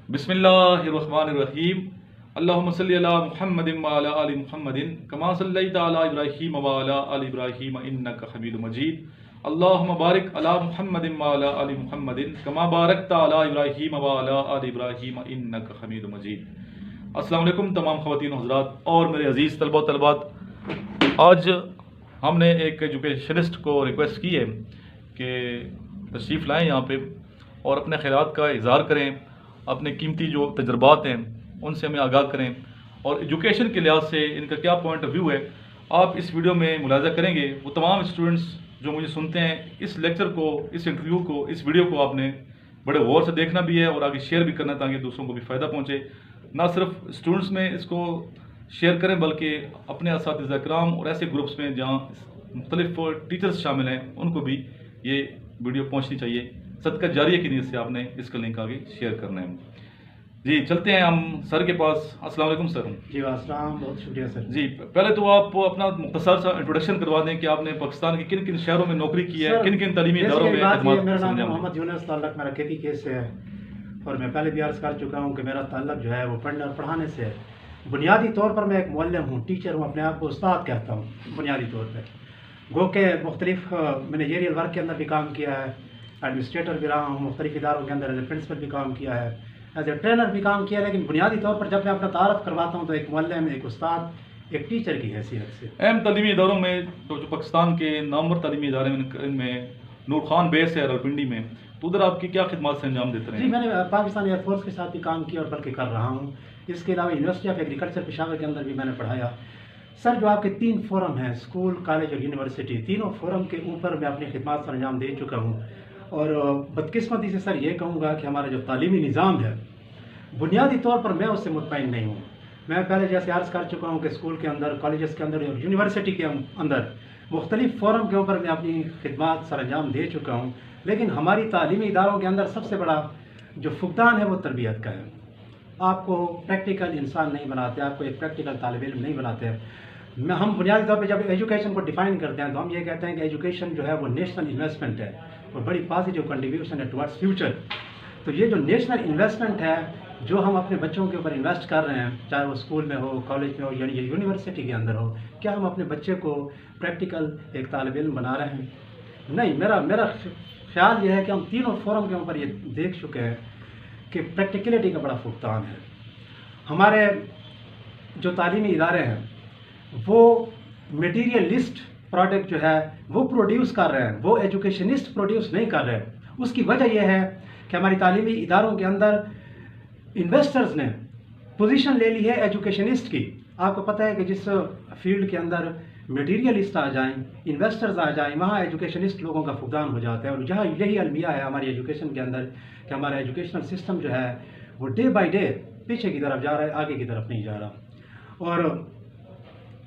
بسم اللہ الرحمن الرحیم اللہم صلی علی محمد وعلی آل محمد کما صلیت علی ابراہیم وعلی آل ابراہیم انک حمید مجید اللہم بارک علی محمد وعلی آل محمد کما بارکت علی ابراہیم وعلی آل ابراہیم انک حمید مجید۔ السلام علیکم تمام خواتین و حضرات اور میرے عزیز طلبہ و طالبات، آج ہم نے ایک ایجوکیشنسٹ کو ریکویسٹ کی ہے کہ تشریف لائیں یہاں پہ اور اپنے خیالات کا اظہار کریں، اپنے قیمتی جو تجربات ہیں ان سے ہمیں آگاہ کریں اور ایجوکیشن کے لحاظ سے ان کا کیا پوائنٹ آف ویو ہے آپ اس ویڈیو میں ملاحظہ کریں گے۔ وہ تمام اسٹوڈنٹس جو مجھے سنتے ہیں، اس لیکچر کو، اس انٹرویو کو، اس ویڈیو کو آپ نے بڑے غور سے دیکھنا بھی ہے اور آگے شیئر بھی کرنا تاکہ دوسروں کو بھی فائدہ پہنچے۔ نہ صرف اسٹوڈنٹس میں اس کو شیئر کریں بلکہ اپنے اساتذہ کرام اور ایسے گروپس میں جہاں مختلف ٹیچرز شامل ہیں ان کو بھی یہ ویڈیو پہنچنی چاہیے۔ صدقہ جاریہ کی نیت سے آپ نے اس کا لنک آگے شیئر کرنا ہے۔ جی چلتے ہیں ہم سر کے پاس۔ السلام علیکم سر۔ جی السلام، بہت شکریہ سر۔ جی پہلے تو آپ اپنا مختصر سا انٹروڈکشن کروا دیں کہ آپ نے پاکستان کے کن کن شہروں میں نوکری کی ہے، کن کن تعلیمی اداروں میں خدمات۔ میرا نام محمد یونس، تعلق میرا KPK سے ہے اور میں پہلے بھی عرض کر چکا ہوں کہ میرا تعلق جو ہے وہ پڑھنے اور پڑھانے سے ہے۔ بنیادی طور پر میں ایک معلم ہوں، ٹیچر ہوں، اپنے آپ کو استاد کہتا ہوں بنیادی طور پہ۔ گو کہ مختلف مینیجریل ورک کے اندر بھی کام کیا ہے، ایڈمنسٹریٹر بھی رہا ہوں، مختلف اداروں کے اندر ایز اے پرنسپل بھی کام کیا ہے، ایز اے ٹرینر بھی کام کیا ہے، لیکن بنیادی طور پر جب میں اپنا تعارف کرواتا ہوں تو ایک معلم، ایک استاد، ایک ٹیچر کی حیثیت سے۔ اہم تعلیمی اداروں میں جو پاکستان کے نامور تعلیمی ادارے ان میں نور خان بیس ہے راولپنڈی میں، تو ادھر آپ کی کیا خدمات سے انجام دیتے رہے ہیں؟ جی میں نے پاکستان ایئر فورس کے ساتھ بھی کام کیا اور بلکہ کر رہا ہوں۔ اس کے علاوہ یونیورسٹی آف ایگریکلچر پشاور کے اندر بھی میں نے پڑھایا۔ سر جو آپ کے 3 فورم ہیں، اسکول، کالج اور یونیورسٹی، تینوں فورم کے اوپر میں اپنی خدمات سر انجام دے چکا ہوں۔ اور بدقسمتی سے سر یہ کہوں گا کہ ہمارا جو تعلیمی نظام ہے بنیادی طور پر میں اس سے مطمئن نہیں ہوں۔ میں پہلے جیسے عرض کر چکا ہوں کہ اسکول کے اندر، کالجز کے اندر اور یونیورسٹی کے اندر مختلف فورم کے اوپر میں اپنی خدمات سر انجام دے چکا ہوں، لیکن ہماری تعلیمی اداروں کے اندر سب سے بڑا جو فقدان ہے وہ تربیت کا ہے۔ آپ کو پریکٹیکل انسان نہیں بناتے، آپ کو ایک پریکٹیکل طالب علم نہیں بناتے۔ ہم بنیادی طور پہ جب ایجوکیشن کو ڈیفائن کرتے ہیں تو ہم یہ کہتے ہیں کہ ایجوکیشن جو ہے وہ نیشنل انویسٹمنٹ ہے اور بڑی پازیٹیو کنٹریبیوشن ہے ٹوارڈس فیوچر۔ تو یہ جو نیشنل انویسٹمنٹ ہے جو ہم اپنے بچوں کے اوپر انویسٹ کر رہے ہیں، چاہے وہ اسکول میں ہو، کالج میں ہو یا یونیورسٹی کے اندر ہو، کیا ہم اپنے بچے کو پریکٹیکل ایک طالب علم بنا رہے ہیں؟ نہیں، میرا خیال یہ ہے کہ ہم تینوں فورم کے اوپر یہ دیکھ چکے ہیں کہ پریکٹیکلٹی کا بڑا فقدان ہے۔ ہمارے جو تعلیمی ادارے ہیں وہ میٹیریلسٹ پروڈکٹ جو ہے وہ پروڈیوس کر رہے ہیں، وہ ایجوکیشنسٹ پروڈیوس نہیں کر رہے۔ اس کی وجہ یہ ہے کہ ہماری تعلیمی اداروں کے اندر انویسٹرز نے پوزیشن لے لی ہے ایجوکیشنسٹ کی۔ آپ کو پتہ ہے کہ جس فیلڈ کے اندر میٹیریلسٹ آ جائیں، انویسٹرز آ جائیں، وہاں ایجوکیشنسٹ لوگوں کا فقدان ہو جاتا ہے۔ اور جہاں یہی المیہ ہے ہماری ایجوکیشن کے اندر کہ ہمارا ایجوکیشنل سسٹم جو ہے وہ ڈے بائی ڈے پیچھے کی طرف جا رہا ہے، آگے کی طرف نہیں جا رہا۔ اور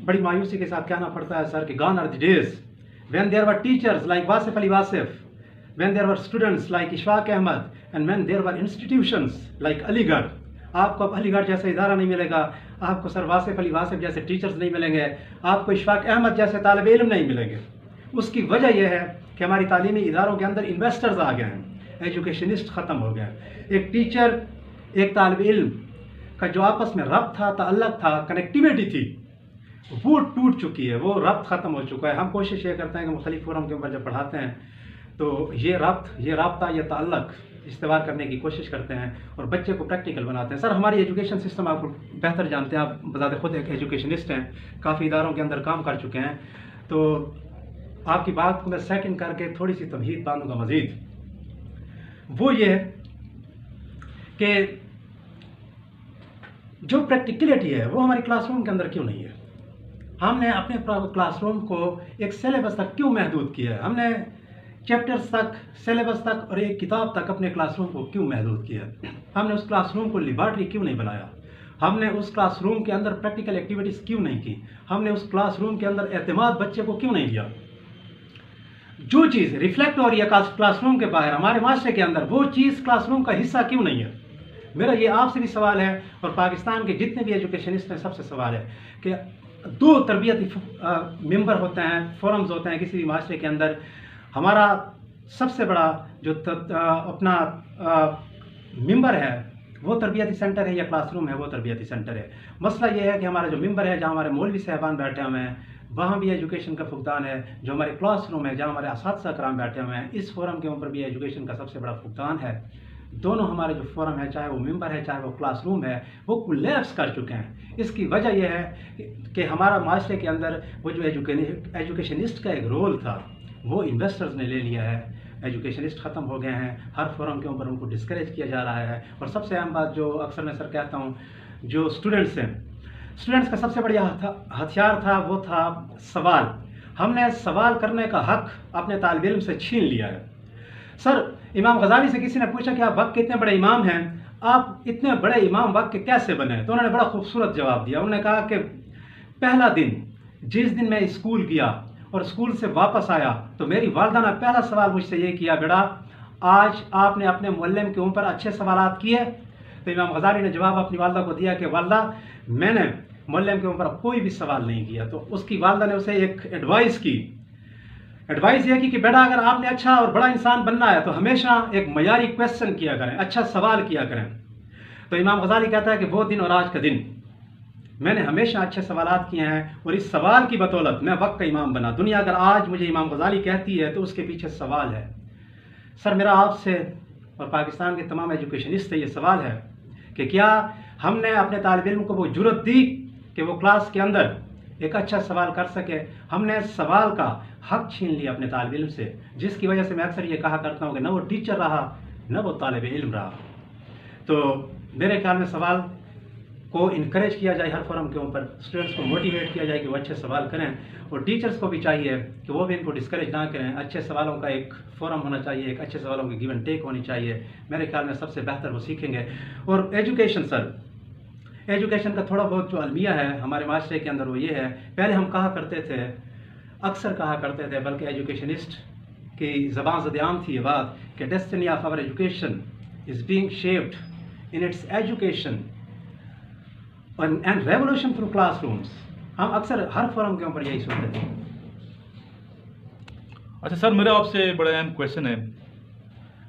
بڑی مایوسی کے ساتھ کہنا پڑتا ہے سر کہ gone are the days when there were teachers like Wasif Ali Wasif, when there were students like Ashfaq Ahmad and when there were institutions like Aligarh. آپ کو اب علی گڑھ جیسا ادارہ نہیں ملے گا، آپ کو سر واصف علی واصف جیسے ٹیچرز نہیں ملیں گے، آپ کو اشفاق احمد جیسے طالب علم نہیں ملیں گے۔ اس کی وجہ یہ ہے کہ ہماری تعلیمی اداروں کے اندر انویسٹرز آ گئے ہیں، ایجوکیشنسٹ ختم ہو گئے ہیں۔ ایک ٹیچر، ایک طالب علم کا جو آپس میں ربط تھا، تعلق تھا، کنیکٹیویٹی تھی، وہ ٹوٹ چکی ہے، وہ ربط ختم ہو چکا ہے۔ ہم کوشش یہ کرتے ہیں کہ مختلف فورم کے اوپر جب پڑھاتے ہیں تو یہ رابطہ، یہ تعلق استوار کرنے کی کوشش کرتے ہیں اور بچے کو پریکٹیکل بناتے ہیں۔ سر ہماری ایجوکیشن سسٹم آپ کو بہتر جانتے ہیں، آپ بذات خود ایک ایجوکیشنسٹ ہیں، کافی اداروں کے اندر کام کر چکے ہیں، تو آپ کی بات کو میں سیکنڈ کر کے تھوڑی سی تمہید باندھوں گا مزید۔ وہ یہ کہ جو پریکٹیکلٹی ہے وہ ہماری کلاس روم کے اندر کیوں نہیں ہے؟ ہم نے اپنے کلاس روم کو ایک سلیبس تک کیوں محدود کیا ہے؟ ہم نے چیپٹرز تک، سلیبس تک اور ایک کتاب تک اپنے کلاس روم کو کیوں محدود کیا؟ ہم نے اس کلاس روم کو لیبارٹری کیوں نہیں بنایا؟ ہم نے اس کلاس روم کے اندر پریکٹیکل ایکٹیویٹیز کیوں نہیں کی؟ ہم نے اس کلاس روم کے اندر اعتماد بچے کو کیوں نہیں دیا؟ جو چیز ریفلیکٹ ہو رہی ہے کلاس روم کے باہر ہمارے معاشرے کے اندر، وہ چیز کلاس روم کا حصہ کیوں نہیں ہے؟ میرا یہ آپ سے بھی سوال ہے اور پاکستان کے جتنے بھی ایجوکیشنسٹ ہیں سب سے سوال ہے کہ 2 تربیتی ممبر ہوتے ہیں، فورمز ہوتے ہیں کسی بھی معاشرے کے اندر۔ ہمارا سب سے بڑا جو اپنا ممبر ہے وہ تربیتی سینٹر ہے یا کلاس روم ہے وہ تربیتی سینٹر ہے. مسئلہ یہ ہے کہ ہمارا جو ممبر ہے جہاں ہمارے مولوی صاحبان بیٹھے ہوئے ہیں وہاں بھی ایجوکیشن کا فقدان ہے. جو ہمارے کلاس روم ہے جہاں ہمارے اساتذہ کرام بیٹھے ہوئے ہیں اس فورم کے اوپر بھی ایجوکیشن کا سب سے بڑا فقدان ہے. دونوں ہمارے جو فورم ہے چاہے وہ ممبر ہے چاہے وہ کلاس روم ہے وہ کولیپس کر چکے ہیں. اس کی وجہ یہ ہے کہ ہمارا معاشرے کے اندر وہ جو ایجوکیشنسٹ کا ایک رول تھا وہ انویسٹرز نے لے لیا ہے. ایجوکیشنسٹ ختم ہو گئے ہیں. ہر فورم کے اوپر ان کو ڈسکریج کیا جا رہا ہے. اور سب سے اہم بات جو اکثر میں سر کہتا ہوں جو اسٹوڈنٹس ہیں اسٹوڈنٹس کا سب سے بڑا ہتھیار تھا وہ تھا سوال. ہم نے سوال کرنے کا حق اپنے طالب علم سے چھین لیا ہے. سر امام غزالی سے کسی نے پوچھا کہ آپ وقت کے اتنے بڑے امام ہیں آپ اتنے بڑے امام وقت کے کیسے بنے؟ تو انہوں نے بڑا خوبصورت جواب دیا. انہوں نے کہا کہ پہلا دن جس دن میں اسکول گیا اور اسکول سے واپس آیا تو میری والدہ نے پہلا سوال مجھ سے یہ کیا بیٹا آج آپ نے اپنے معلم کے اوپر اچھے سوالات کیے؟ تو امام غزالی نے جواب اپنی والدہ کو دیا کہ والدہ میں نے معلم کے اوپر کوئی بھی سوال نہیں کیا. تو اس کی والدہ نے اسے ایک ایڈوائز یہ کی کہ بیٹا اگر آپ نے اچھا اور بڑا انسان بننا ہے تو ہمیشہ ایک معیاری کویسچن کیا کریں, اچھا سوال کیا کریں. تو امام غزالی کہتا ہے کہ وہ دن اور آج کا دن میں نے ہمیشہ اچھے سوالات کیے ہیں اور اس سوال کی بدولت میں وقت کا امام بنا. دنیا اگر آج مجھے امام غزالی کہتی ہے تو اس کے پیچھے سوال ہے. سر میرا آپ سے اور پاکستان کے تمام ایجوکیشنسٹ سے یہ سوال ہے کہ کیا ہم نے اپنے طالب علم کو وہ جرأت دی کہ وہ کلاس کے اندر ایک اچھا سوال کر سکے؟ ہم نے سوال کا حق چھین لیا اپنے طالب علم سے, جس کی وجہ سے میں اکثر یہ کہا کرتا ہوں کہ نہ وہ ٹیچر رہا نہ وہ طالب علم رہا. تو میرے خیال میں سوال کو انکریج کیا جائے ہر فورم کے اوپر, اسٹوڈنٹس کو موٹیویٹ کیا جائے کہ وہ اچھے سوال کریں اور ٹیچرس کو بھی چاہیے کہ وہ بھی ان کو ڈسکریج نہ کریں. اچھے سوالوں کا ایک فورم ہونا چاہیے, ایک اچھے سوالوں کی گیو اینڈ ٹیک ہونی چاہیے. میرے خیال میں سب سے بہتر وہ سیکھیں گے. اور ایجوکیشن کا تھوڑا بہت جو المیہ ہے ہمارے معاشرے کے اندر وہ یہ ہے, پہلے ہم کہا کرتے تھے اکثر کہا کرتے تھے بلکہ ایجوکیشنسٹ کی زبان زد عام تھی یہ بات کہ destiny of our education is being shaped in its education and revolution through classrooms. ہم اکثر ہر فورم کے اوپر یہی سنتے تھے. اچھا سر میرا آپ سے بڑا اہم کویشچن ہے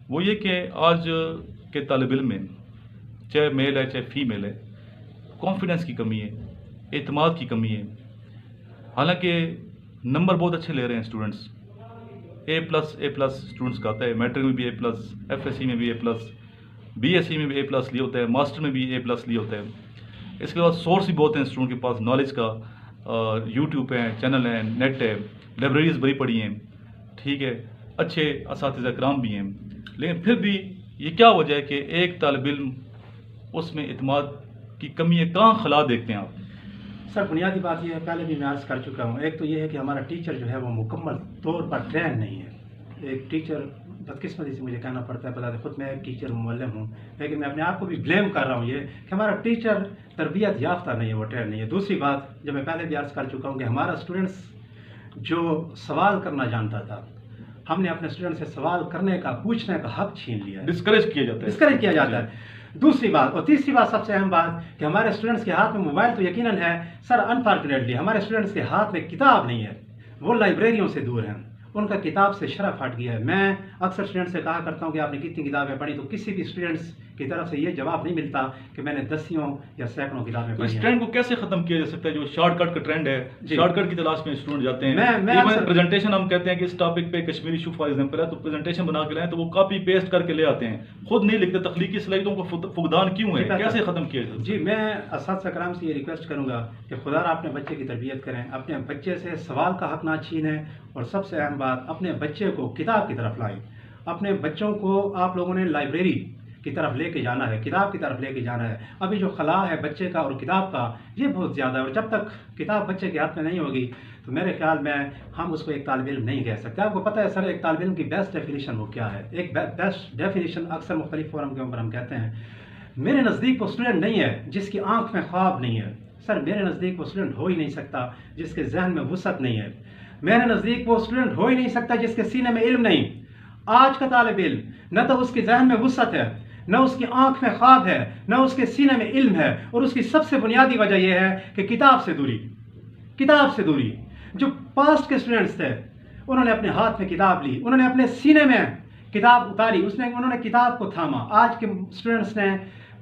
وہ یہ کہ آج کے طالب علم میں چاہے میل ہے چاہے فیمیل ہے کانفیڈنس کی کمی ہے, اعتماد کی کمی ہے. حالانکہ نمبر بہت اچھے لے رہے ہیں اسٹوڈنٹس, A+, اسٹوڈنٹس کا آتا ہے, میٹرک میں بھی A+, FSC میں بھی A+, BSc میں بھی A+ لیے ہوتا ہے, ماسٹر میں بھی A+ لیے ہوتا ہے. اس کے بعد سورس بھی بہت ہیں اسٹوڈنٹ کے پاس نالج کا, یوٹیوب ہے, چینل ہے, نیٹ ہے, لائبریریز بڑی پڑی ہیں, ٹھیک ہے, اچھے اساتذہ کرام بھی ہیں. لیکن پھر بھی یہ کیا وجہ ہے کہ ایک طالب علم اس میں اعتماد کی کمی ہے, کہاں خلا دیکھتے ہیں آپ؟ سر بنیادی بات یہ ہے, پہلے بھی میں عرض کر چکا ہوں, ایک تو یہ ہے کہ ہمارا ٹیچر جو ہے وہ مکمل طور پر ٹرین نہیں ہے. ایک ٹیچر بدقسمتی سے مجھے کہنا پڑتا ہے, بتا دیں خود میں ایک ٹیچر معلم ہوں, لیکن میں اپنے آپ کو بھی بلیم کر رہا ہوں یہ کہ ہمارا ٹیچر تربیت یافتہ نہیں ہے, وہ ٹرین نہیں ہے. دوسری بات جو میں پہلے بھی عرض کر چکا ہوں کہ ہمارا اسٹوڈنٹس جو سوال کرنا جانتا تھا ہم نے اپنے اسٹوڈنٹ سے سوال کرنے کا پوچھنے کا حق چھین لیا ہے, ڈسکریج کیا جاتا ہے. دوسری بات اور تیسری بات سب سے اہم بات کہ ہمارے اسٹوڈنٹس کے ہاتھ میں موبائل تو یقیناً ہے سر, انفارچونیٹلی ہمارے اسٹوڈنٹس کے ہاتھ میں کتاب نہیں ہے, وہ لائبریریوں سے دور ہیں, ان کا کتاب سے شرف ہٹ گیا ہے. میں اکثر اسٹوڈنٹ سے کہا کرتا ہوں کہ آپ نے کتنی کتابیں پڑھی, تو کسی بھی اسٹوڈنٹس کی طرف سے یہ جواب نہیں ملتا کہ میں نے دسیوں یا سینکڑوں کتابیں پڑھی. اس ٹرینڈ کو کیسے ختم کیا جا سکتا ہے جو شارٹ کٹ کا ٹرینڈ ہے, شارٹ کٹ کی تلاش میں اسٹوڈنٹ جاتے ہیں. ایون پریزنٹیشن ہم کہتے ہیں کہ اس ٹاپک پہ کشمیری شو فار ایگزامپل ہے تو پریزنٹیشن بنا کے لائیں تو وہ کاپی پیسٹ کر کے لے آتے ہیں, خود نہیں لکھتے. تخلیقی صلاحیتوں کو فقدان کیوں ہے, کیسے ختم کیا جائے؟ جی میں اساتذہ کرام سے یہ ریکویسٹ کروں گا کہ خدا را اپنے بچے کی تربیت کریں, اپنے بچے سے سوال کا حق نہ چھینیں, اور سب سے اہم بات اپنے بچے کو کتاب کی طرف لائیں. اپنے بچوں کو آپ لوگوں نے لائبریری کی طرف لے کے جانا ہے, کتاب کی طرف لے کے جانا ہے. ابھی جو خلا ہے بچے کا اور کتاب کا یہ بہت زیادہ ہے, اور جب تک کتاب بچے کے ہاتھ میں نہیں ہوگی تو میرے خیال میں ہم اس کو ایک طالب علم نہیں کہہ سکتے. آپ کو پتہ ہے سر ایک طالب علم کی بیسٹ ڈیفینیشن وہ کیا ہے؟ ایک بیسٹ ڈیفینیشن اکثر مختلف فورم کے اوپر ہم کہتے ہیں میرے نزدیک وہ اسٹوڈنٹ نہیں ہے جس کی آنکھ میں خواب نہیں ہے. سر میرے نزدیک وہ اسٹوڈنٹ ہو ہی نہیں سکتا جس کے ذہن میں وسعت نہیں ہے. میرے نزدیک وہ اسٹوڈنٹ ہو ہی نہیں سکتا جس کے سینے میں علم نہیں. آج کا طالب علم نہ تو اس کے ذہن میں وسعت ہے, نہ اس کی آنکھ میں خواب ہے, نہ اس کے سینے میں علم ہے, اور اس کی سب سے بنیادی وجہ یہ ہے کہ کتاب سے دوری. جو پاسٹ کے اسٹوڈنٹس تھے انہوں نے اپنے ہاتھ میں کتاب لی, انہوں نے اپنے سینے میں کتاب اتاری, انہوں نے کتاب کو تھاما. آج کے اسٹوڈنٹس نے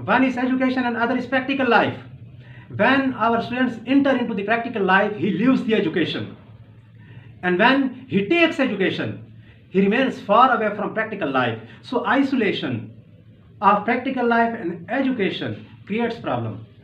one is education and other is practical life. When our students enter into the practical life, he leaves the education, and when he takes education, he remains far away from practical life. So isolation of practical life and education creates problem.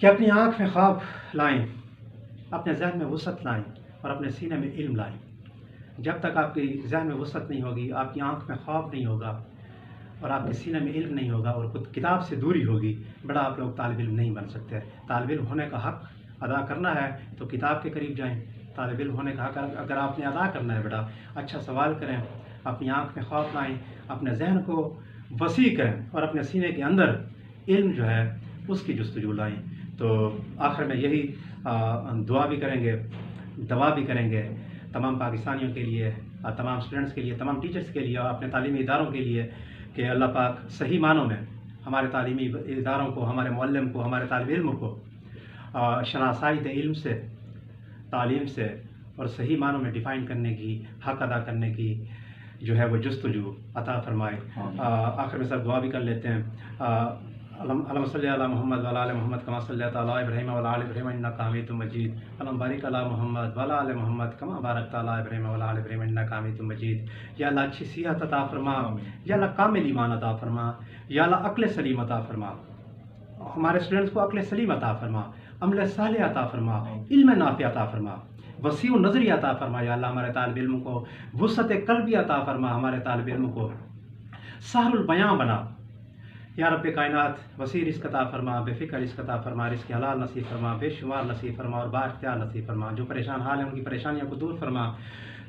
کہ اپنی آنکھ میں خواب لائیں، اپنے ذہن میں وسعت لائیں اور اپنے سینے میں علم لائیں۔ جب تک آپ کی ذہن میں وسعت نہیں ہوگی، آپ کی آنکھ میں خواب نہیں ہوگا اور آپ کے سینے میں علم نہیں ہوگا اور خود کتاب سے دوری ہوگی، بڑا آپ لوگ طالب علم نہیں بن سکتے۔ طالب علم ہونے کا حق ادا کرنا ہے تو کتاب کے قریب جائیں۔ طالب علم ہونے کا حق اگر آپ نے ادا کرنا ہے، بیٹا اچھا سوال کریں، اپنی آنکھ میں خواب لائیں، اپنے ذہن کو وسیع کریں اور اپنے سینے کے اندر علم جو ہے اس کی جستجو لائیں۔ تو آخر میں یہی دعا بھی کریں گے، دعا بھی کریں گے تمام پاکستانیوں کے لیے، تمام اسٹوڈنٹس کے لیے، تمام ٹیچرز کے لیے اور اپنے تعلیمی اداروں کے لیے کہ اللہ پاک صحیح معنوں میں ہمارے تعلیمی اداروں کو، ہمارے معلم کو، ہمارے طالب علم کو شناسائیت علم سے، تعلیم سے اور صحیح معنوں میں ڈیفائن کرنے کی، حق ادا کرنے کی جو ہے وہ جستجو عطا فرمائے۔ آخر میں سب دعا بھی کر لیتے ہیں۔ اللہم صلی علی محمد وعلی آل محمد کما صلیت علی ابراہیم وعلی آل ابراہیم انک حمید مجید۔ اللہم بارک علی محمد وعلی آل محمد کما بارکت علی ابراہیم وعلی آل ابراہیم انک حمید مجید۔ یا اللہ اچھی صحت عطا فرما، یا اللہ کامل ایمان عطا فرما، یا اللہ عقل سلیم عطا فرما، ہمارے اسٹوڈنٹس کو عقل سلیم عطا فرما، عمل صالح عطا فرما، علم نافع عطا فرما، وسیع نظری عطا فرما۔ یا اللہ ہمارے طالب علم کو وسعت قلبی عطا فرما، ہمارے طالب علم کو سہل البیاں بنا۔ یا رب کائنات وسیع رزق عطا فرما، بے فکر رزق عطا فرما، رزق حلال نصیب فرما، بے شمار نصیب فرما اور با اختیار نصیب فرما۔ جو پریشان حال ہیں ان کی پریشانیوں کو دور فرما،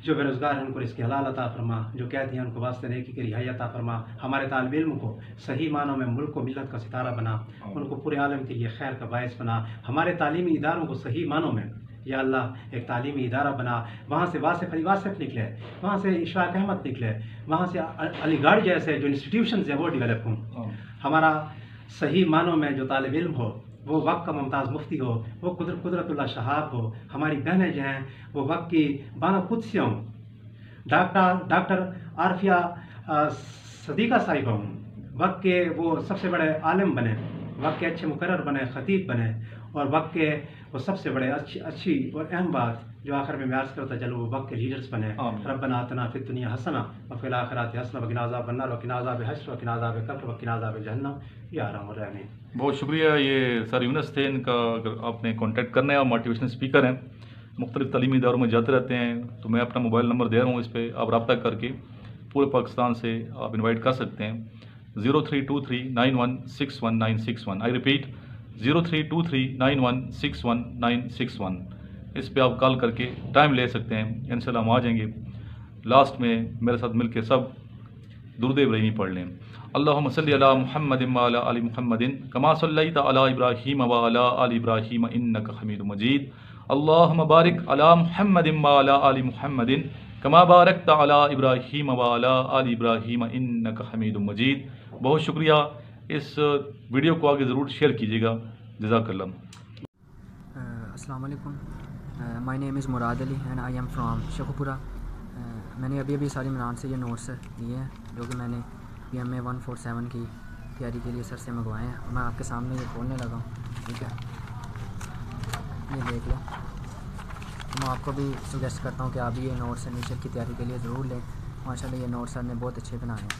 جو بے روزگار ہیں ان کو رزق حلال عطا فرما، جو قیدی ہیں ان کو واسطے نیکی کی رہائی عطا فرما۔ ہمارے طالب علم کو صحیح معنوں میں ملک و ملت کا ستارہ بنا، ان کو پورے عالم کے لیے خیر کا باعث بنا۔ ہمارے تعلیمی اداروں کو صحیح معنوں میں یا اللہ ایک تعلیمی ادارہ بنا، وہاں سے واصف علی واصف نکلے، وہاں سے اشفاق احمد نکلے، وہاں سے علی گڑھ جیسے جو انسٹیٹیوشنز ہیں وہ ڈیولپ ہوں۔ ہمارا صحیح معنوں میں جو طالب علم ہو وہ وقت کا ممتاز مفتی ہو، وہ قدرت اللہ شہاب ہو، ہماری بہنیں جو ہیں وہ وقت کی بانو قدسیاں ہوں، ڈاکٹر عارفیہ صدیقہ صاحبہ ہوں، وقت کے وہ سب سے بڑے عالم بنے، وقت کے اچھے مقرر بنے، خطیب بنے، اور وقت کے وہ سب سے بڑے اچھی اور اہم بات جو آخر میں عرض کرتا چلو وہ وقت کے لیڈرز بنے۔ ربنا آتنا فی الدنیا حسنہ وفی الآخرۃ حسنہ وقنا عذاب النار وقنا عذاب الحشر وقنا عذاب القبر وقنا عذاب جہنم یا ارحم الراحمین۔ بہت شکریہ۔ یہ سر یونس تھے، ان کا اگر آپ نے کانٹیکٹ کرنا ہے، اور موٹیویشنل اسپیکر ہیں، مختلف تعلیمی اداروں میں جاتے رہتے ہیں، تو میں اپنا موبائل نمبر دے رہا ہوں، اس پہ آپ رابطہ کر کے پورے پاکستان سے آپ انوائٹ کر سکتے ہیں۔ 0323916191 آئی ریپیٹ 0323916191 اس پہ آپ کال کر کے ٹائم لے سکتے ہیں، انشاءاللہ ہم آ جائیں گے۔ لاسٹ میں میرے ساتھ مل کے سب درود ابراہیمی پڑھ لیں۔ اللہم صلی علی محمد وعلی آل محمد کما صلیت علی ابراہیم وعلی آل ابراہیم انک حمید مجید۔ اللہم بارک علی محمد وعلی آل محمد کما بارکت علی ابراہیم وعلی آل ابراہیم انک حمید مجید۔ بہت شکریہ۔ اس ویڈیو کو آگے ضرور شیئر کیجیے گا۔ جزاک اللہ۔ السلام علیکم، my name is Murad Ali and I am from Sheikhupura. میں نے ابھی ساری عمران سے یہ نوٹس لیے ہیں جو کہ میں نے PMA 147 کی تیاری کے لیے سر سے منگوائے ہیں۔ میں آپ کے سامنے یہ کھولنے لگا ہوں، ٹھیک ہے، یہ دیکھ لیں۔ میں آپ کو بھی سجیسٹ کرتا ہوں کہ آپ یہ نوٹس نیچر کی تیاری کے لیے ضرور لیں۔ ماشاءاللہ یہ نوٹس سر نے بہت اچھے بنائے ہیں۔